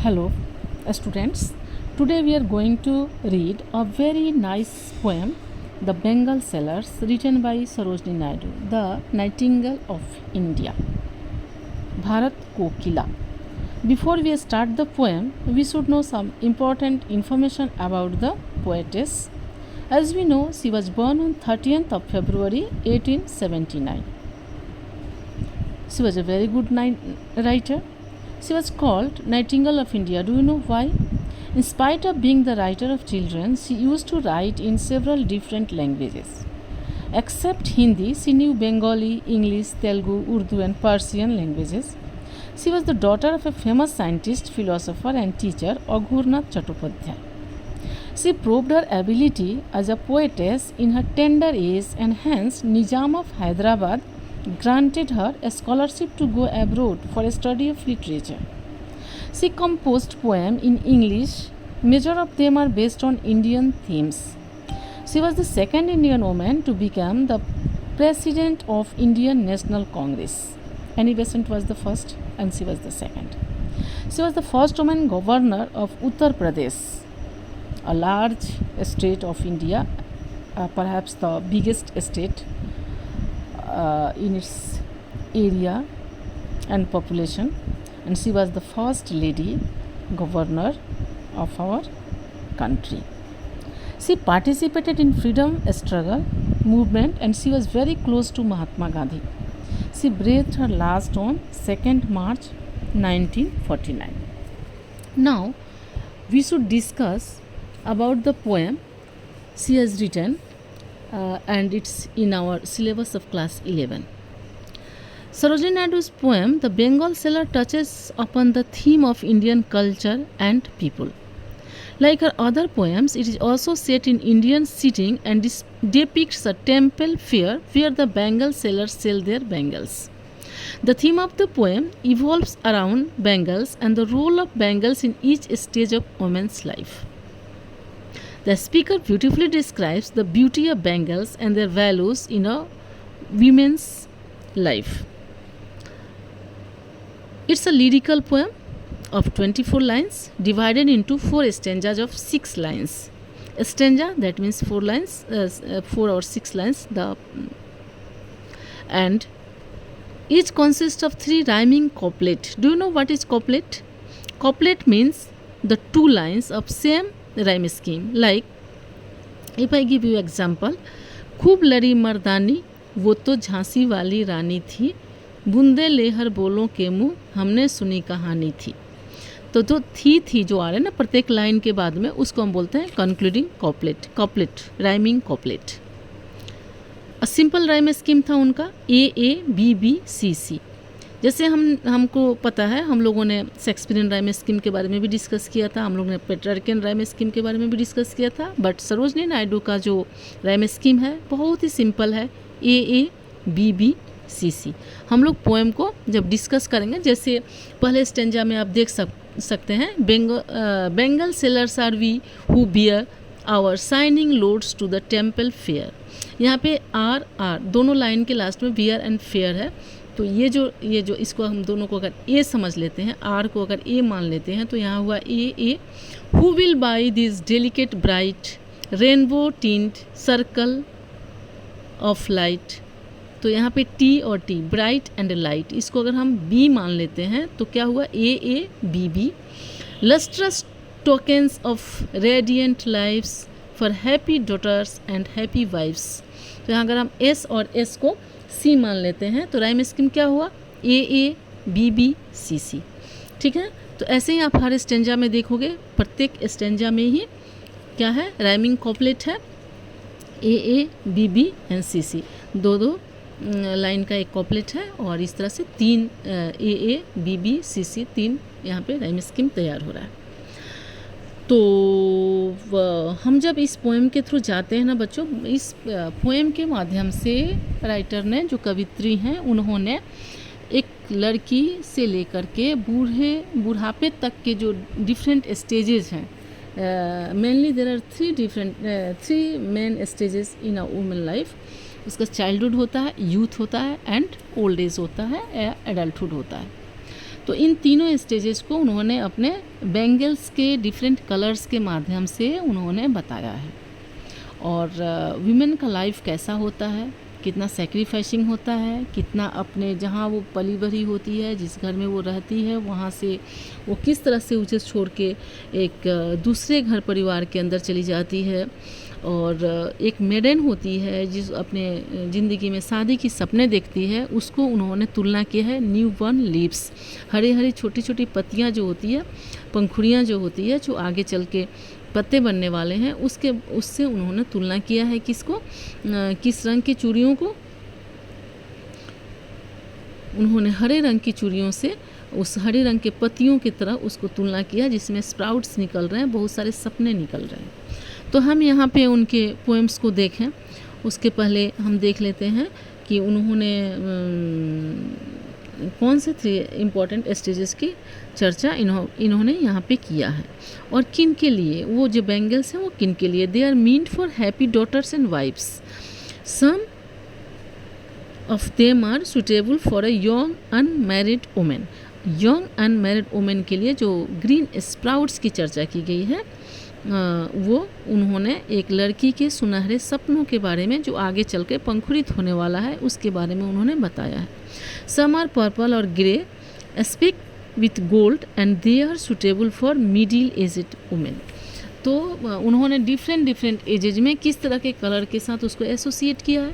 Hello, students. Today we are going to read a very nice poem, The Bengal Sailors, written by Sarojini Naidu, the Nightingale of India. Bharat Kokila. Before we start the poem, we should know some important information about the poetess. As we know, she was born on 30th of February 1879. She was a very good writer. She was called Nightingale of India. Do you know why? In spite of being the writer of children, she used to write in several different languages. Except Hindi, she knew Bengali, English, Telugu, Urdu, and Persian languages. She was the daughter of a famous scientist, philosopher, and teacher, Aghurnath Chattopadhyay. She proved her ability as a poetess in her tender age, and hence Nizam of Hyderabad granted her a scholarship to go abroad for a study of literature. She composed poems in English. Major of them are based on Indian themes. She was the second Indian woman to become the president of Indian National Congress. Annie Besant was the first and she was the second. She was the first woman governor of Uttar Pradesh, a large state of India, perhaps the biggest state in its area and population, and she was the first lady governor of our country. She participated in freedom struggle movement and she was very close to Mahatma Gandhi. She breathed her last on 2nd March 1949. Now we should discuss about the poem she has written and it's in our syllabus of class 11. Sarojini Naidu's poem The Bengal Sailor touches upon the theme of Indian culture and people. Like her other poems, it is also set in Indian setting and depicts a temple fair where the Bengal sailors sell their bangles. The theme of the poem evolves around bangles and the role of bangles in each stage of woman's life. The speaker beautifully describes the beauty of bangles and their values in a woman's life. It's a lyrical poem of 24 lines divided into 4 stanzas of 6 lines. A stanza, that means 4 lines, 4 or 6 lines, and each consists of 3 rhyming couplets. Do you know what is couplet? Couplet means the 2 lines of same rhyme scheme. Like if I give you example, खूब लड़ी मर्दानी वो तो झांसी वाली रानी थी, बूंदे लेहर बोलों के मुँह हमने सुनी कहानी थी. तो जो थी जो आ रहा है ना प्रत्येक लाइन के बाद में, उसको हम बोलते हैं concluding couplet, rhyming couplet. A simple rhyme scheme था उनका ए बी बी सी सी. जैसे हमको पता है, हम लोगों ने शेक्सपियरियन राइम स्कीम के बारे में भी डिस्कस किया था, हम लोगों ने पेट्रार्कियन राइम स्कीम के बारे में भी डिस्कस किया था. बट सरोजनी नायडू का जो राइम स्कीम है बहुत ही सिंपल है, ए बी बी सी सी. हम लोग पोएम को जब डिस्कस करेंगे, जैसे पहले स्टेंजा में आप देख सकते हैं, bangle sellers are we who bear our shining loads to the temple fair. यहाँ पे आर दोनों लाइन के लास्ट में बियर एंड फेयर है. तो ये जो इसको हम दोनों को अगर ए समझ लेते हैं, आर को अगर ए मान लेते हैं, तो यहाँ हुआ A. Who will buy this delicate bright rainbow tint circle of light. तो यहाँ पे टी और टी, ब्राइट एंड लाइट, इसको अगर हम बी मान लेते हैं तो क्या हुआ A B B. Lustrous tokens of radiant lives for happy daughters and happy wives. तो यहाँ अगर हम एस और एस को सी मान लेते हैं तो राइम स्कीम क्या हुआ ए बी बी सी सी. ठीक है, तो ऐसे ही आप हर स्टेंजा में देखोगे, प्रत्येक स्टेंजा में ही क्या है, राइमिंग कॉपलेट है, ए बी बी एंड सी सी. दो लाइन का एक कॉपलेट है और इस तरह से 3 ए बी बी सी सी 3 यहाँ पे राइम स्कीम तैयार हो रहा है. तो हम जब इस पोएम के थ्रू जाते हैं ना बच्चों, इस पोएम के माध्यम से राइटर ने, जो कवित्री हैं, उन्होंने एक लड़की से लेकर के बुढ़ापे तक के जो डिफरेंट स्टेजेस हैं, mainly there are 3 main stages in a women life. उसका चाइल्डहुड होता है, यूथ होता है एंड ओल्ड एज होता है या एडल्टहुड होता है. तो इन तीनों स्टेजेस को उन्होंने अपने बैंगल्स के डिफरेंट कलर्स के माध्यम से उन्होंने बताया है। और वीमेन का लाइफ कैसा होता है, कितना सेक्रीफाइसिंग होता है, कितना अपने जहाँ वो पली बड़ी होती है, जिस घर में वो रहती है, वहाँ से वो किस तरह से उसे छोड़ के एक दूसरे घर परिवार के अंदर चली जाती है। और एक मेडन होती है जिस अपने ज़िंदगी में शादी की सपने देखती है, उसको उन्होंने तुलना की है new born leaves, Hari Hari छोटी छोटी पत्तियाँ जो होती है, पंखुड़ियाँ जो होती है, जो आगे चल के पत्ते बनने वाले हैं, उससे उन्होंने तुलना किया है। किसको, किस रंग की चूड़ियों को, उन्होंने हरे रंग की चूड़ियों से उस हरे रंग के पत्तियों की तरह उसको तुलना किया, जिसमें स्प्राउट्स निकल रहे हैं, बहुत सारे सपने निकल रहे हैं। तो हम यहाँ पे उनके पोएम्स को देखें, उसके पहले हम देख लेते हैं कि उन्होंने कौन से 3 इम्पॉर्टेंट स्टेजेस की चर्चा इन्होंने यहाँ पे किया है और किन के लिए। वो जो बैंगल्स हैं वो किन के लिए, they are meant for happy daughters and wives, some of them are suitable for a young unmarried women. Young unmarried women के लिए जो ग्रीन स्प्राउट्स की चर्चा की गई है, वो उन्होंने एक लड़की के सुनहरे सपनों के बारे में जो आगे चल के पंखुड़ित होने वाला है, उसके बारे में उन्होंने बताया है। सम आर पर्पल और grey, speak with gold and they are suitable for middle aged women. तो उन्होंने डिफरेंट एजेज में किस तरह के कलर के साथ उसको एसोसिएट किया है,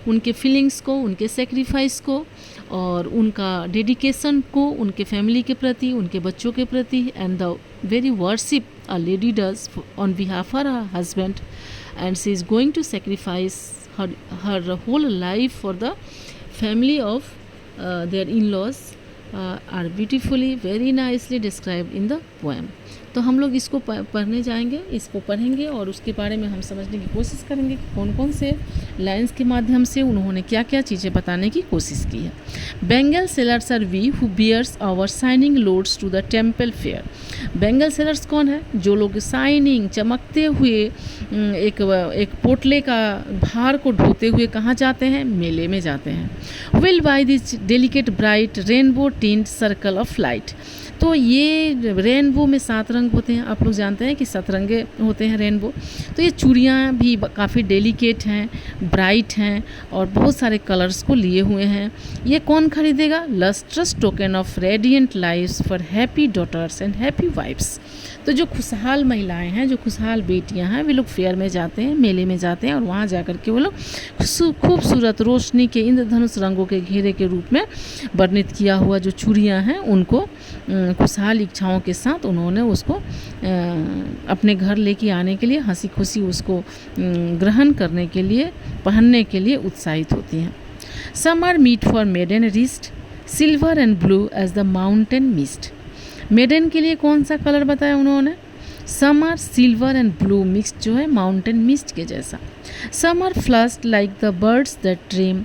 उनके फीलिंग्स को, उनके सेक्रीफाइस को और उनका डेडिकेशन को उनके फैमिली के प्रति, उनके बच्चों के प्रति, and the very worship a lady does on behalf of her husband, and she is going to sacrifice her whole life for the family of their in-laws are beautifully, very nicely described in the poem. तो हम लोग इसको पढ़ने जाएंगे, इसको पढ़ेंगे और उसके बारे में हम समझने की कोशिश करेंगे कि कौन कौन से लाइन्स के माध्यम से उन्होंने क्या क्या चीज़ें बताने की कोशिश की है। Bangle sellers are we who bears our shining loads to the temple fair. Bangle sellers कौन है? जो लोग शाइनिंग, चमकते हुए एक पोटले का भार को ढोते हुए कहाँ जाते हैं? मेले में जाते हैं। Will by this delicate bright rainbow tint circle of light. तो ये रेनबो में 7 रंग होते हैं, आप लोग जानते हैं कि 7 रंगे होते हैं रेनबो। तो ये चूड़ियाँ भी काफ़ी डेलिकेट हैं, ब्राइट हैं और बहुत सारे कलर्स को लिए हुए हैं। ये कौन खरीदेगा? Lustrous token of radiant lives for happy daughters and happy wives. तो जो खुशहाल महिलाएं हैं, जो खुशहाल बेटियां हैं, वे लोग फेयर में जाते हैं, मेले में जाते हैं और वहाँ जा कर के वो लोग खूबसूरत रोशनी के इंद्रधनुष रंगों के घेरे के रूप में वर्णित किया हुआ जो चूड़ियाँ हैं, उनको खुशहाल इच्छाओं के साथ उन्होंने उसको अपने घर लेके आने के लिए, हंसी खुशी उसको ग्रहण करने के लिए, पहनने के लिए उत्साहित होती हैं। Some are meet for maiden wrist silver and blue as the mountain mist. Maiden के लिए कौन सा कलर बताया उन्होंने? Some are silver and blue mix, जो है माउंटेन मिस्ट के जैसा। Some are flushed like the birds that dream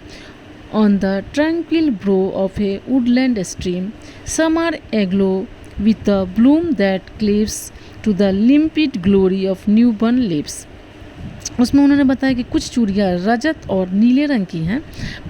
on the tranquil brow of a woodland stream. Some are aglow with the bloom that cleaves to the limpid glory of newborn leaves. उसमें उन्होंने बताया कि कुछ चूड़ियाँ रजत और नीले रंग की हैं,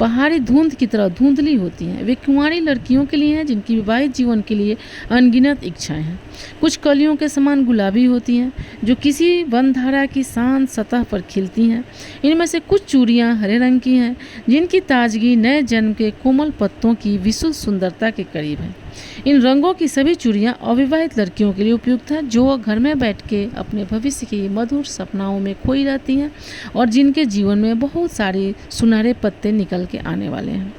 पहाड़ी धुंध की तरह धुंधली होती हैं। वे कुंवारी लड़कियों के लिए हैं जिनकी विवाहित जीवन के लिए अनगिनत इच्छाएं हैं। कुछ कलियों के समान गुलाबी होती हैं जो किसी वनधारा की शांत सतह पर खिलती हैं। इनमें से कुछ चूड़ियाँ हरे रंग की हैं जिनकी ताजगी नए जन्म के कोमल पत्तों की विशुद्ध सुंदरता के करीब है। इन रंगों की सभी चूड़ियाँ अविवाहित लड़कियों के लिए उपयुक्त हैं जो घर में बैठ के अपने भविष्य की मधुर सपनाओं में खोई रहती हैं और जिनके जीवन में बहुत सारे सुनहरे पत्ते निकल के आने वाले हैं।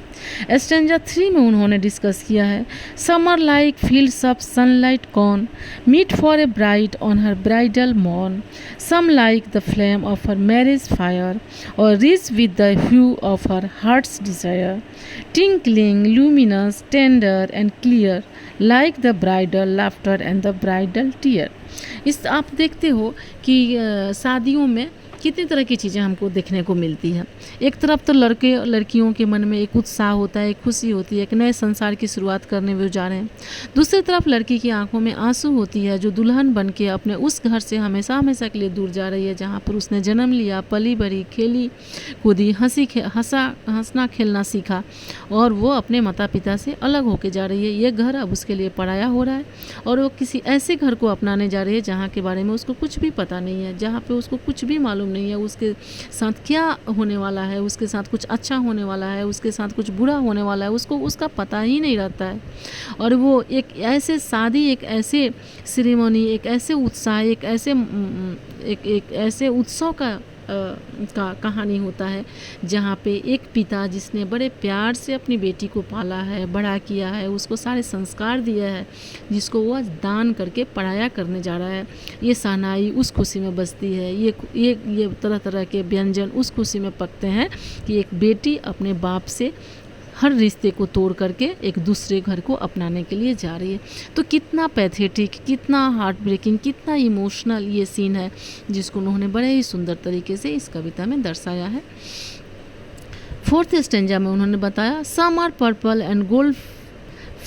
स्टैंजा 3 में उन्होंने डिस्कस किया है some are like fields of sunlight corn meet for a bride on her bridal morn some like the flame of her marriage fire or rich with the hue of her heart's desire tinkling luminous tender and clear like the bridal laughter and the bridal tear. इस आप देखते हो कि शादियों में कितनी तरह की चीज़ें हमको देखने को मिलती है। एक तरफ तो लड़के लड़कियों के मन में एक उत्साह होता है, एक खुशी होती है, एक नए संसार की शुरुआत करने वो जा रहे हैं। दूसरी तरफ लड़की की आंखों में आंसू होती है, जो दुल्हन बन के अपने उस घर से हमेशा हमेशा के लिए दूर जा रही है जहाँ पर उसने जन्म लिया, पली बड़ी, खेली कूदी, हंसना खेलना सीखा, और वो अपने माता पिता से अलग होके जा रही है। ये घर अब उसके लिए पराया हो रहा है और वो किसी ऐसे घर को अपनाने जा रही है जहाँ के बारे में उसको कुछ भी पता नहीं है, जहाँ पे उसको कुछ भी मालूम नहीं है उसके साथ क्या होने वाला है, उसके साथ कुछ अच्छा होने वाला है, उसके साथ कुछ बुरा होने वाला है, उसको उसका पता ही नहीं रहता है। और वो एक ऐसे शादी, एक ऐसे सेरेमनी, एक ऐसे उत्साह, एक ऐसे उत्सव का कहानी होता है जहाँ पे एक पिता जिसने बड़े प्यार से अपनी बेटी को पाला है, बड़ा किया है, उसको सारे संस्कार दिया है, जिसको वो आज दान करके पढ़ाया करने जा रहा है, ये शहनाई उस खुशी में बजती है, ये तरह तरह के व्यंजन उस खुशी में पकते हैं कि एक बेटी अपने बाप से हर रिश्ते को तोड़ करके एक दूसरे घर को अपनाने के लिए जा रही है। तो कितना पैथेटिक, कितना हार्ट ब्रेकिंग, कितना इमोशनल ये सीन है, जिसको उन्होंने बड़े ही सुंदर तरीके से इस कविता में दर्शाया है। 4th स्टेंजा में उन्होंने बताया, some are purple and gold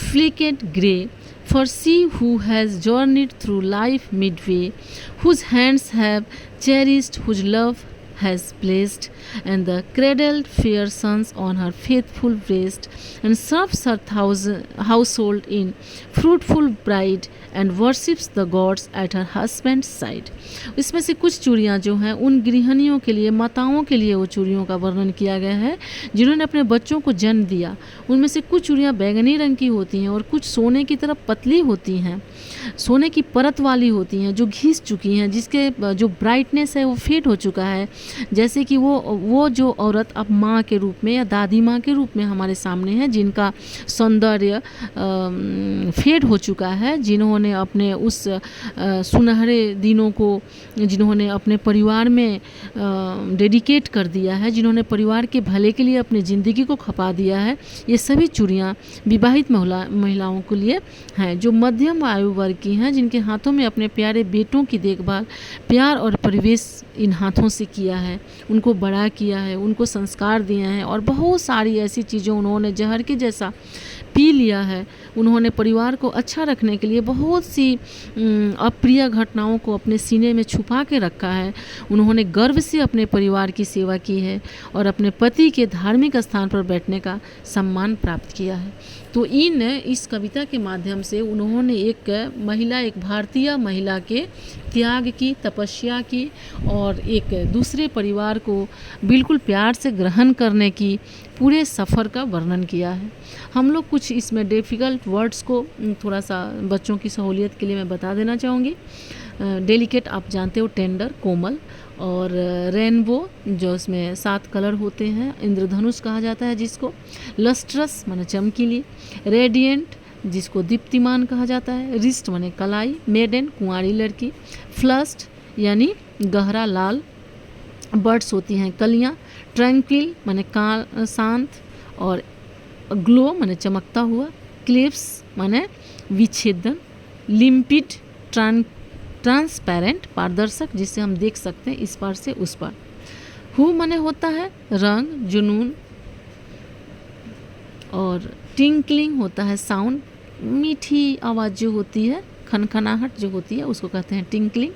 flecked grey, for she who has journeyed through life midway, whose hands have cherished, whose love has blessed, and the cradled fair sons on her faithful breast, and serves her household in fruitful bride, and worships the gods at her husband's side। इसमें से कुछ चूड़ियाँ जो हैं उन गृहिणियों के लिए, माताओं के लिए वो चूड़ियों का वर्णन किया गया है जिन्होंने अपने बच्चों को जन्म दिया। उनमें से कुछ चूड़ियाँ बैंगनी रंग की होती हैं और कुछ सोने की तरफ पतली होती हैं, सोने की परत वाली होती हैं, जो घिस चुकी हैं, जिसके जो ब्राइटनेस है वो फेड हो चुका है। जैसे कि वो जो औरत अब माँ के रूप में या दादी माँ के रूप में हमारे सामने है, जिनका सौंदर्य फेड हो चुका है, जिन्होंने अपने उस सुनहरे दिनों को जिन्होंने अपने परिवार में डेडिकेट कर दिया है, जिन्होंने परिवार के भले के लिए अपनी ज़िंदगी को खपा दिया है, ये सभी चूड़ियाँ विवाहित महिलाओं के लिए हैं, जो मध्यम आयु वर्ग की हैं, जिनके हाथों में अपने प्यारे बेटों की देखभाल, प्यार और परिवेश इन हाथों से किया है, उनको बड़ा किया है, उनको संस्कार दिए हैं, और बहुत सारी ऐसी चीज़ें उन्होंने जहर के जैसा पी लिया है। उन्होंने परिवार को अच्छा रखने के लिए बहुत सी अप्रिय घटनाओं को अपने सीने में छुपा के रखा है। उन्होंने गर्व से अपने परिवार की सेवा की है और अपने पति के धार्मिक स्थान पर बैठने का सम्मान प्राप्त किया है। तो इस कविता के माध्यम से उन्होंने एक महिला, एक भारतीय महिला के त्याग की, तपस्या की और एक दूसरे परिवार को बिल्कुल प्यार से ग्रहण करने की पूरे सफ़र का वर्णन किया है। हम लोग कुछ इसमें डिफ़िकल्ट वर्ड्स को थोड़ा सा बच्चों की सहूलियत के लिए मैं बता देना चाहूँगी। डेलिकेट आप जानते हो, टेंडर, कोमल, और रेनबो जो इसमें 7 कलर होते हैं, इंद्रधनुष कहा जाता है जिसको, लस्ट्रस माने चमकीली, रेडिएंट जिसको दीप्तिमान कहा जाता है, रिस्ट माने कलाई, मेडन कुंवारी लड़की, फ्लस्ट यानी गहरा लाल, बर्ड्स होती हैं कलियाँ, ट्रैंक्विल माने शांत, और ग्लो माने चमकता हुआ, क्लिप्स माने विच्छेदन, लिम्पिड ट्रांसपेरेंट पारदर्शक जिससे हम देख सकते हैं इस पार से उस पार, हु माने होता है रंग, जुनून, और टिंकलिंग होता है साउंड, मीठी आवाज़ जो होती है, खनखनाहट जो होती है उसको कहते हैं टिंकलिंग,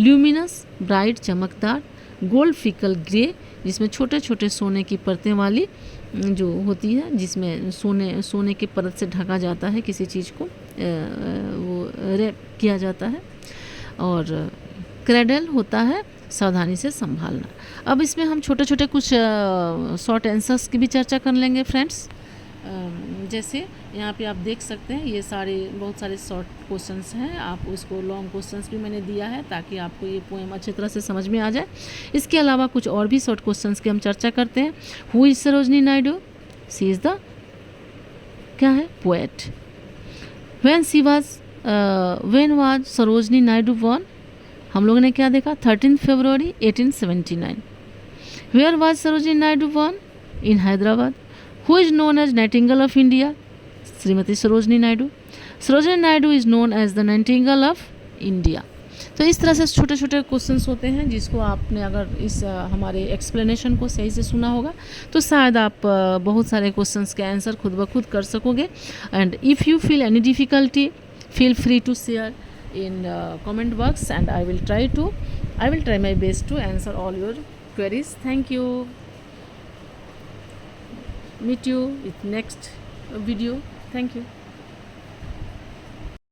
ल्यूमिनस ब्राइट चमकदार, गोल्ड फिकल ग्रे जिसमें छोटे छोटे सोने की परतें वाली जो होती है, जिसमें सोने के परत से ढका जाता है किसी चीज़ को, वो रैप किया जाता है, और क्रेडल होता है सावधानी से संभालना। अब इसमें हम छोटे छोटे कुछ शॉर्ट आंसर्स की भी चर्चा कर लेंगे फ्रेंड्स। जैसे यहाँ पे आप देख सकते हैं ये बहुत सारे शॉर्ट क्वेश्चंस हैं, आप उसको लॉन्ग क्वेश्चंस भी मैंने दिया है ताकि आपको ये पोएम अच्छी तरह से समझ में आ जाए। इसके अलावा कुछ और भी शॉर्ट क्वेश्चंस की हम चर्चा करते हैं। Who is Sarojini Naidu? She is the क्या है, poet. When was Sarojini Naidu born? हम लोगों ने क्या देखा, 13 फरवरी 1879। Where was Sarojini Naidu born? In Hyderabad. Who is known as Nightingale of India? Srimati Sarojini Naidu. Sarojini Naidu is known as the Nightingale of India. तो इस तरह से छोटे छोटे क्वेश्चंस होते हैं जिसको आपने अगर इस हमारे एक्सप्लेनेशन को सही से सुना होगा तो शायद आप बहुत सारे क्वेश्चंस के आंसर खुद ब खुद कर सकोगे. And if you feel any difficulty, feel free to share in comment box, and I will try my best to answer all your queries. Thank you. Meet you with next video. Thank you.